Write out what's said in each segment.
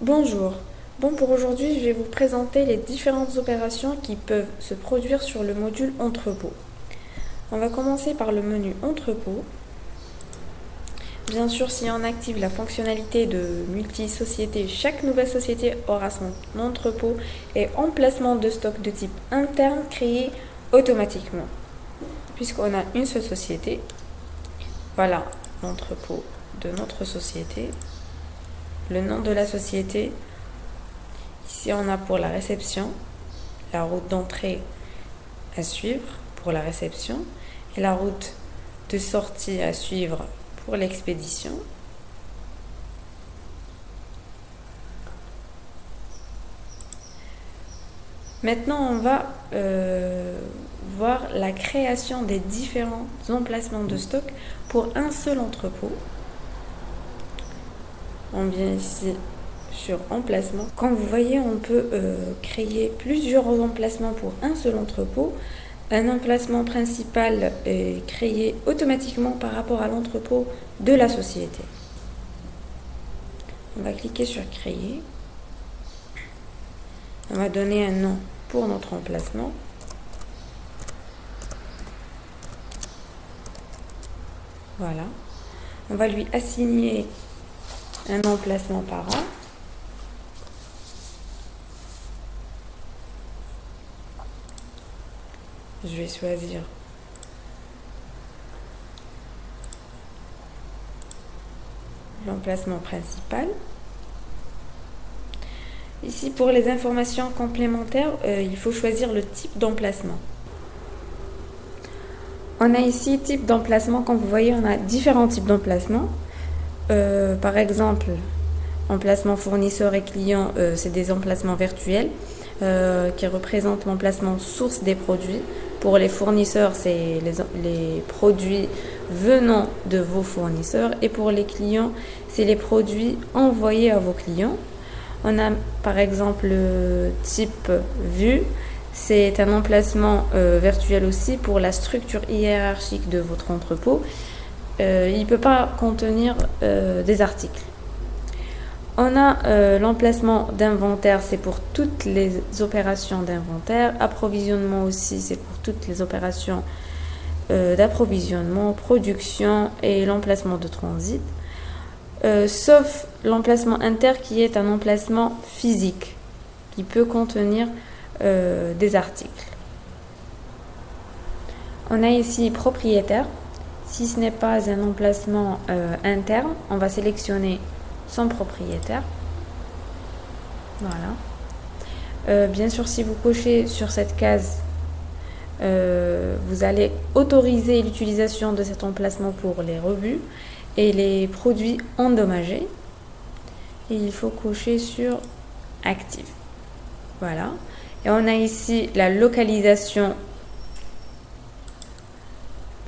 Bonjour. Pour aujourd'hui, je vais vous présenter les différentes opérations qui peuvent se produire sur le module entrepôt. On va commencer par le menu entrepôt. Bien sûr, si on active la fonctionnalité de multi-société, chaque nouvelle société aura son entrepôt et emplacement de stock de type interne créé automatiquement. Puisqu'on a une seule société, voilà l'entrepôt de notre société, le nom de la société. Ici, on a pour la réception, la route d'entrée à suivre pour la réception et la route de sortie à suivre pour l'expédition. Maintenant, on va voir la création des différents emplacements de stock pour un seul entrepôt. On vient ici sur emplacement. Comme vous voyez, on peut créer plusieurs emplacements pour un seul entrepôt. Un emplacement principal est créé automatiquement par rapport à l'entrepôt de la société. On va cliquer sur créer. On va donner un nom pour notre emplacement. Voilà. On va lui assigner un emplacement par an. Je vais choisir l'emplacement principal. Ici, pour les informations complémentaires, il faut choisir le type d'emplacement. On a ici type d'emplacement. Comme vous voyez, on a différents types d'emplacements. Par exemple, emplacement fournisseur et client, c'est des emplacements virtuels qui représentent l'emplacement source des produits. Pour les fournisseurs, c'est les produits venant de vos fournisseurs. Et pour les clients, c'est les produits envoyés à vos clients. On a par exemple le type vue. C'est un emplacement virtuel aussi pour la structure hiérarchique de votre entrepôt. Il ne peut pas contenir des articles. On a l'emplacement d'inventaire, c'est pour toutes les opérations d'inventaire. Approvisionnement aussi, c'est pour toutes les opérations d'approvisionnement, production et l'emplacement de transit. Sauf l'emplacement inter qui est un emplacement physique qui peut contenir des articles. On a ici propriétaire. Si ce n'est pas un emplacement interne, on va sélectionner son propriétaire. Voilà. Bien sûr, si vous cochez sur cette case, vous allez autoriser l'utilisation de cet emplacement pour les rebuts et les produits endommagés. Et il faut cocher sur actif. Voilà. Et on a ici la localisation,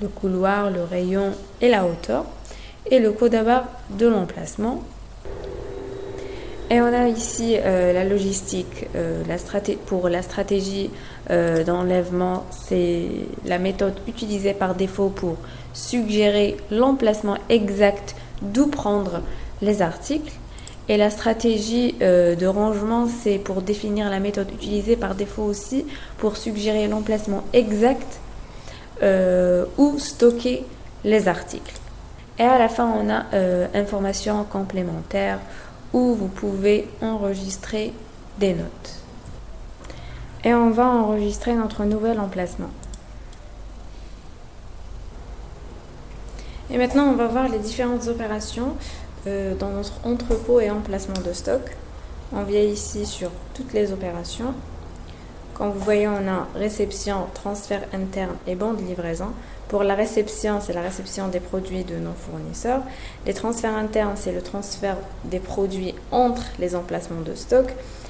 le couloir, le rayon et la hauteur. Et le code à barre de l'emplacement. Et on a ici la logistique, pour la stratégie d'enlèvement, c'est la méthode utilisée par défaut pour suggérer l'emplacement exact d'où prendre les articles. Et la stratégie de rangement, c'est pour définir la méthode utilisée par défaut aussi pour suggérer l'emplacement exact où stocker les articles. Et à la fin, on a informations complémentaires où vous pouvez enregistrer des notes. Et on va enregistrer notre nouvel emplacement. Et maintenant, on va voir les différentes opérations dans notre entrepôt et emplacement de stock. On vient ici sur toutes les opérations. Comme vous voyez, on a réception, transfert interne et bon de livraison. Pour la réception, c'est la réception des produits de nos fournisseurs. Les transferts internes, c'est le transfert des produits entre les emplacements de stock.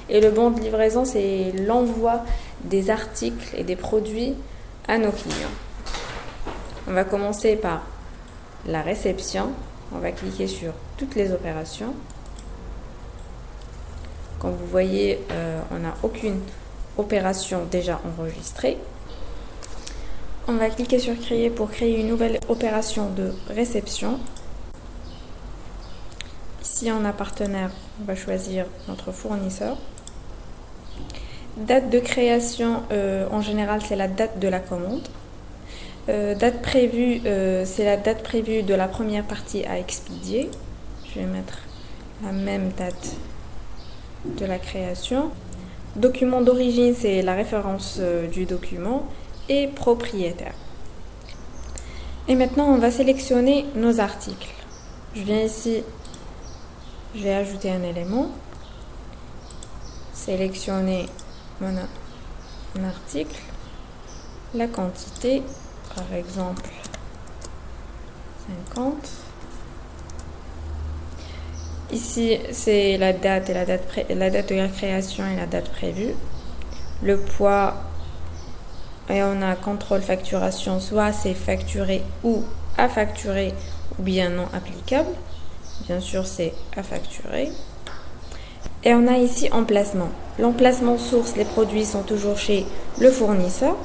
Et le bon de livraison, c'est l'envoi des articles et des produits à nos clients. On va commencer par la réception. On va cliquer sur toutes les opérations. Comme vous voyez, on n'a aucune opération déjà enregistrée. On va cliquer sur créer pour créer une nouvelle opération de réception. Si on a partenaire, on va choisir notre fournisseur. Date de création, en général, c'est la date de la commande. Date prévue, c'est la date prévue de la première partie à expédier. Je vais mettre la même date de la création. Document d'origine, c'est la référence du document. Et propriétaire. Et maintenant, on va sélectionner nos articles. Je viens ici, je vais ajouter un élément. Sélectionner mon article. La quantité, par exemple 50. Ici, c'est la date et la date de la création et la date prévue. Le poids, et on a contrôle facturation, soit c'est facturé ou à facturer ou bien non applicable. Bien sûr, c'est à facturer. Et on a ici emplacement. L'emplacement source, les produits sont toujours chez le fournisseur.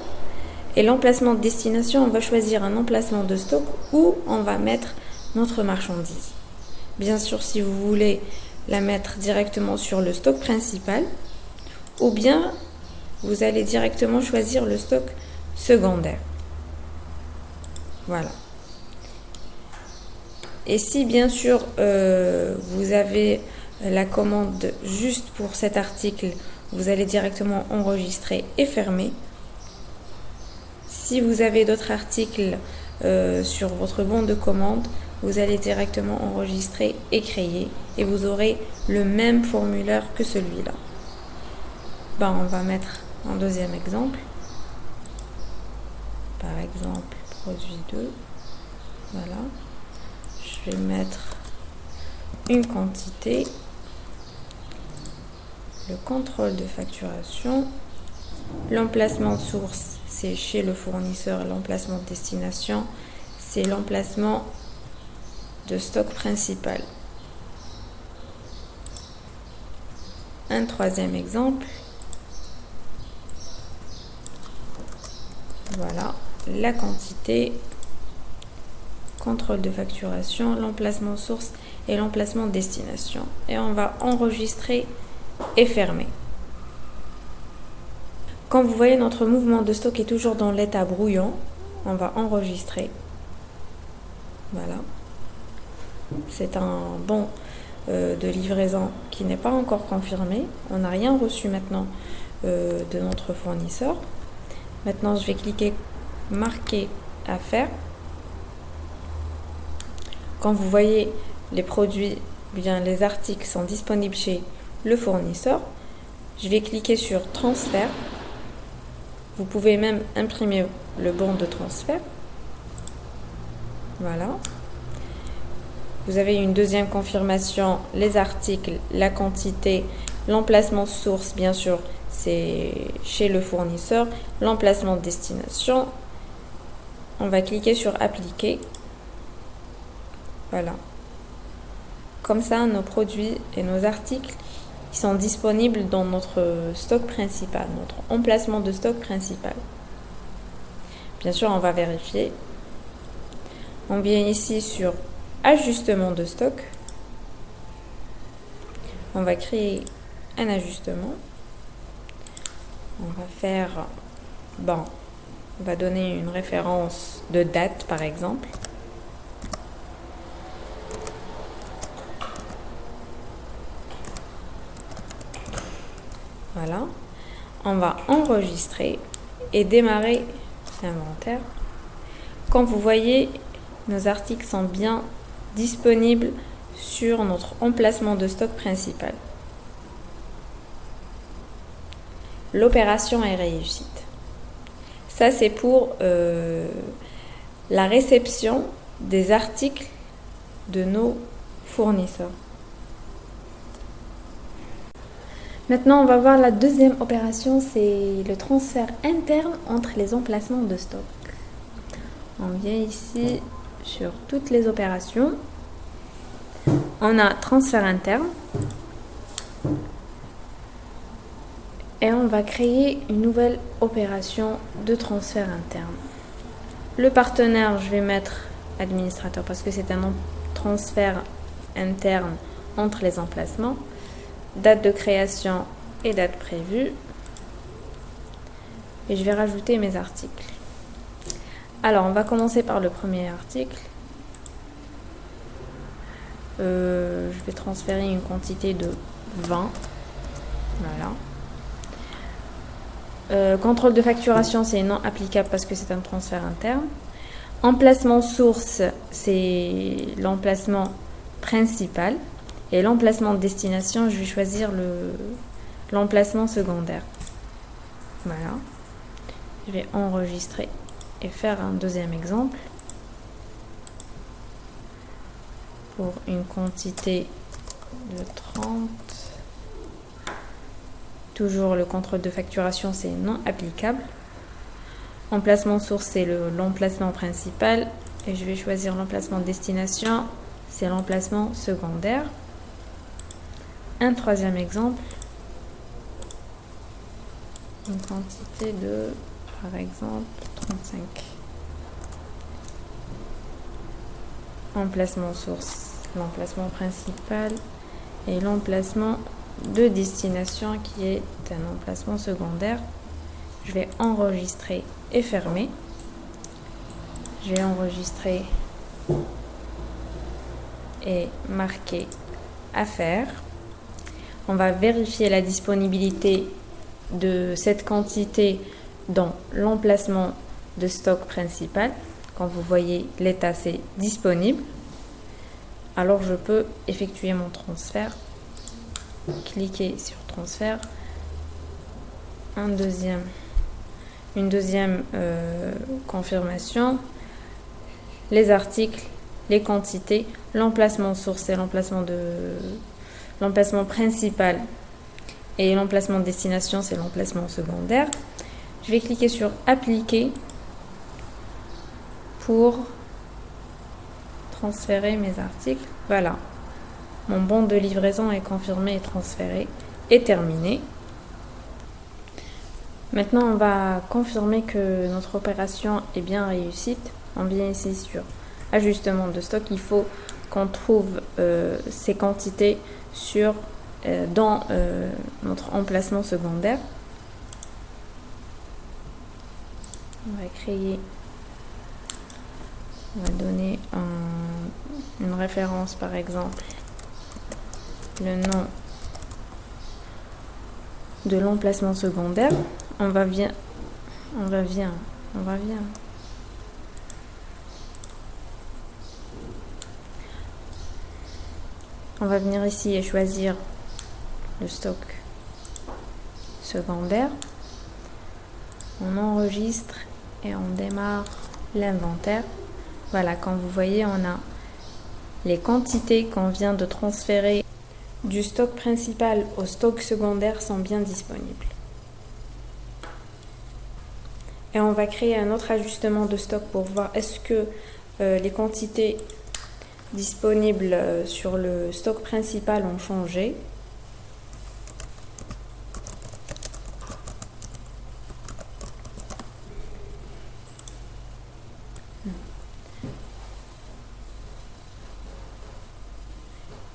Et l'emplacement de destination, on va choisir un emplacement de stock où on va mettre notre marchandise. Bien sûr, si vous voulez la mettre directement sur le stock principal, ou bien vous allez directement choisir le stock secondaire. Voilà. Et si bien sûr vous avez la commande juste pour cet article, vous allez directement enregistrer et fermer. Si vous avez d'autres articles sur votre bon de commande, vous allez directement enregistrer et créer et vous aurez le même formulaire que celui-là. On va mettre un deuxième exemple. Par exemple, produit 2. Voilà. Je vais mettre une quantité. Le contrôle de facturation. L'emplacement de source, c'est chez le fournisseur. L'emplacement de destination, c'est l'emplacement de stock principal. Un troisième exemple. Voilà, la quantité, contrôle de facturation, l'emplacement source et l'emplacement destination. Et on va enregistrer et fermer. Quand vous voyez notre mouvement de stock est toujours dans l'état brouillon, on va enregistrer. Voilà. C'est un bon de livraison qui n'est pas encore confirmé. On n'a rien reçu maintenant de notre fournisseur. Maintenant, je vais cliquer marquer affaires. Quand vous voyez les produits, bien les articles sont disponibles chez le fournisseur, je vais cliquer sur transfert. Vous pouvez même imprimer le bon de transfert. Voilà. Vous avez une deuxième confirmation, les articles, la quantité, l'emplacement source, bien sûr, c'est chez le fournisseur, l'emplacement de destination. On va cliquer sur appliquer. Voilà. Comme ça, nos produits et nos articles ils sont disponibles dans notre stock principal, notre emplacement de stock principal. Bien sûr, on va vérifier. On vient ici sur ajustement de stock. On va créer un ajustement. On va faire, on va donner une référence de date par exemple. Voilà. On va enregistrer et démarrer l'inventaire. Quand vous voyez, nos articles sont bien disponibles sur notre emplacement de stock principal. L'opération est réussie. Ça, c'est pour la réception des articles de nos fournisseurs. Maintenant, on va voir la deuxième opération, c'est le transfert interne entre les emplacements de stock. On vient ici sur toutes les opérations. On a transfert interne. Et on va créer une nouvelle opération de transfert interne. Le partenaire, je vais mettre administrateur parce que c'est un transfert interne entre les emplacements, date de création et date prévue. Et je vais rajouter mes articles. Alors, on va commencer par le premier article. Je vais transférer une quantité de 20. Voilà. Contrôle de facturation, c'est non applicable parce que c'est un transfert interne. Emplacement source, c'est l'emplacement principal. Et l'emplacement de destination, je vais choisir l'emplacement secondaire. Voilà. Je vais enregistrer et faire un deuxième exemple. Pour une quantité de 30. Toujours le contrôle de facturation, c'est non applicable. Emplacement source, c'est l'emplacement principal. Et je vais choisir l'emplacement de destination, c'est l'emplacement secondaire. Un troisième exemple. Une quantité de, par exemple, 35. Emplacement source, l'emplacement principal et l'emplacement de destination qui est un emplacement secondaire. Je vais enregistrer et fermer. Je vais enregistrer et marquer à faire. On va vérifier la disponibilité de cette quantité dans l'emplacement de stock principal. Quand vous voyez l'état, c'est disponible. Alors je peux effectuer mon transfert. Cliquez sur transfert. Une deuxième confirmation. Les articles, les quantités, l'emplacement source et l'emplacement principal et l'emplacement de destination, c'est l'emplacement secondaire. Je vais cliquer sur appliquer pour transférer mes articles. Voilà, mon bon de livraison est confirmé et transféré et terminé. Maintenant, on va confirmer que notre opération est bien réussite. On vient ici sur ajustement de stock. Il faut qu'on trouve ces quantités dans notre emplacement secondaire. On va créer, on va donner une référence, par exemple, le nom de l'emplacement secondaire. On va venir ici et choisir le stock secondaire. On enregistre et on démarre l'inventaire. Voilà, comme vous voyez, on a les quantités qu'on vient de transférer du stock principal au stock secondaire sont bien disponibles. Et on va créer un autre ajustement de stock pour voir est-ce que les quantités disponibles sur le stock principal ont changé.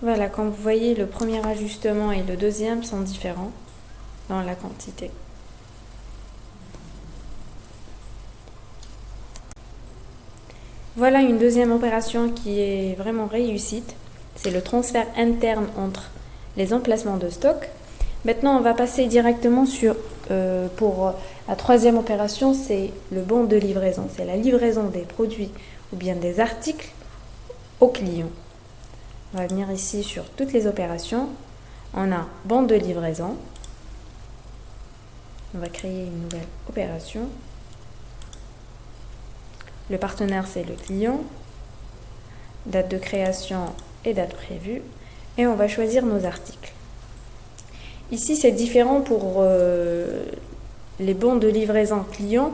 Voilà, comme vous voyez, le premier ajustement et le deuxième sont différents dans la quantité. Voilà une deuxième opération qui est vraiment réussite. C'est le transfert interne entre les emplacements de stock. Maintenant, on va passer directement pour la troisième opération, c'est le bon de livraison. C'est la livraison des produits ou bien des articles au client. On va venir ici sur toutes les opérations. On a bon de livraison. On va créer une nouvelle opération. Le partenaire, c'est le client. Date de création et date prévue. Et on va choisir nos articles. Ici, c'est différent pour les bons de livraison client.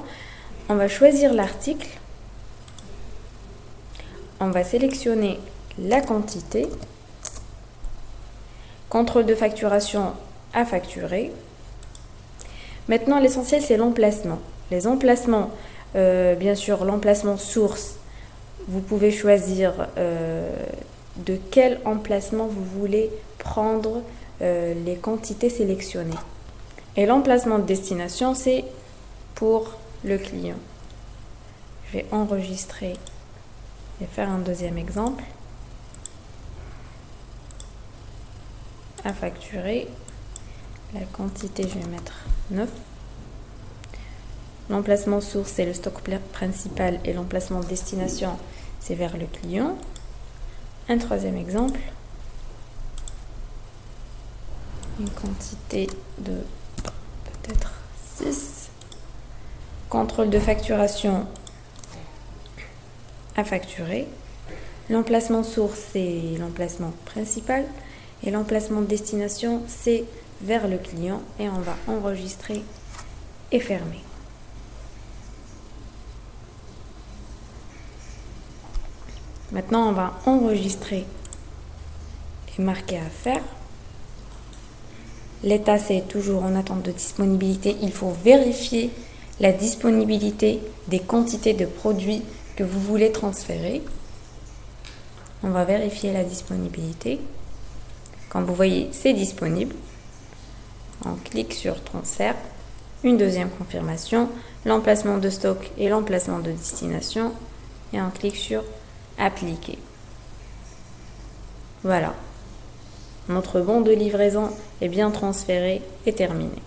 On va choisir l'article. On va sélectionner la quantité. Contrôle de facturation à facturer. Maintenant, l'essentiel, c'est l'emplacement. Les emplacements, bien sûr, l'emplacement source, vous pouvez choisir de quel emplacement vous voulez prendre les quantités sélectionnées. Et l'emplacement de destination, c'est pour le client. Je vais enregistrer et faire un deuxième exemple. À facturer. La quantité, je vais mettre 9. L'emplacement source, c'est le stock principal et l'emplacement destination, c'est vers le client. Un troisième exemple. Une quantité de peut-être 6. Contrôle de facturation à facturer. L'emplacement source, c'est l'emplacement principal et l'emplacement de destination, c'est vers le client et on va enregistrer et fermer. Maintenant, on va enregistrer et marquer à faire. L'état, c'est toujours en attente de disponibilité. Il faut vérifier la disponibilité des quantités de produits que vous voulez transférer. On va vérifier la disponibilité. Quand vous voyez c'est disponible, on clique sur transfert. Une deuxième confirmation, l'emplacement de stock et l'emplacement de destination. Et on clique sur appliquer. Voilà. Notre bon de livraison est bien transféré et terminé.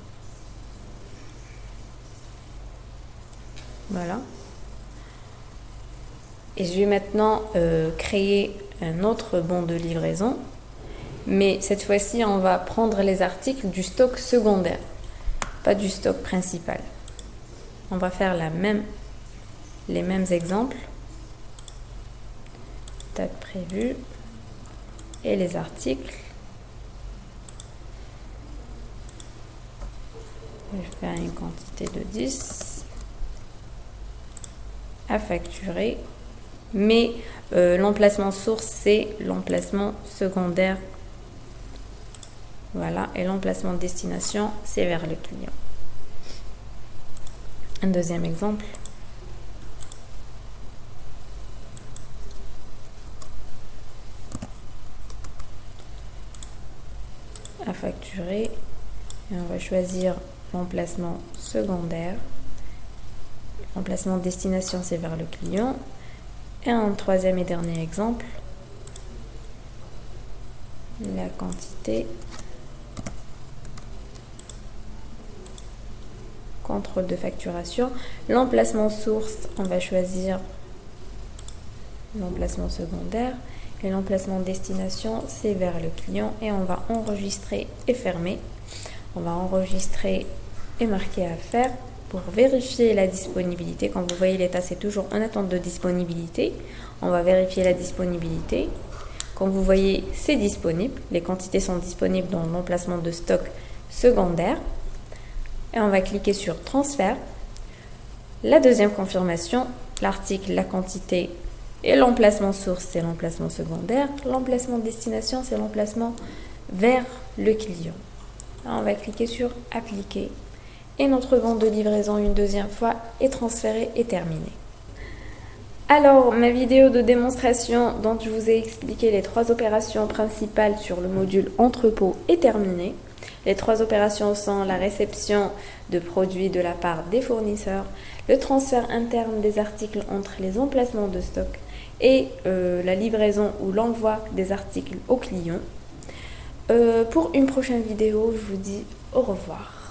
Voilà. Et je vais maintenant créer un autre bon de livraison. Mais cette fois-ci, on va prendre les articles du stock secondaire, pas du stock principal. On va faire les mêmes exemples. Date prévue et les articles. Je vais faire une quantité de 10 à facturer. Mais l'emplacement source, c'est l'emplacement secondaire. Voilà, et l'emplacement de destination, c'est vers le client. Un deuxième exemple. À facturer. Et on va choisir l'emplacement secondaire. L'emplacement de destination, c'est vers le client. Et un troisième et dernier exemple. La quantité. Contrôle de facturation. L'emplacement source, on va choisir l'emplacement secondaire. Et l'emplacement destination, c'est vers le client. Et on va enregistrer et fermer. On va enregistrer et marquer à faire pour vérifier la disponibilité. Quand vous voyez l'état, c'est toujours en attente de disponibilité. On va vérifier la disponibilité. Quand vous voyez, c'est disponible. Les quantités sont disponibles dans l'emplacement de stock secondaire. Et on va cliquer sur transfert. La deuxième confirmation, l'article, la quantité et l'emplacement source, c'est l'emplacement secondaire. L'emplacement destination, c'est l'emplacement vers le client. On va cliquer sur appliquer. Et notre bon de livraison une deuxième fois est transféré et terminé. Alors, ma vidéo de démonstration dont je vous ai expliqué les 3 opérations principales sur le module entrepôt est terminée. Les 3 opérations sont la réception de produits de la part des fournisseurs, le transfert interne des articles entre les emplacements de stock et la livraison ou l'envoi des articles aux clients. Pour une prochaine vidéo, je vous dis au revoir.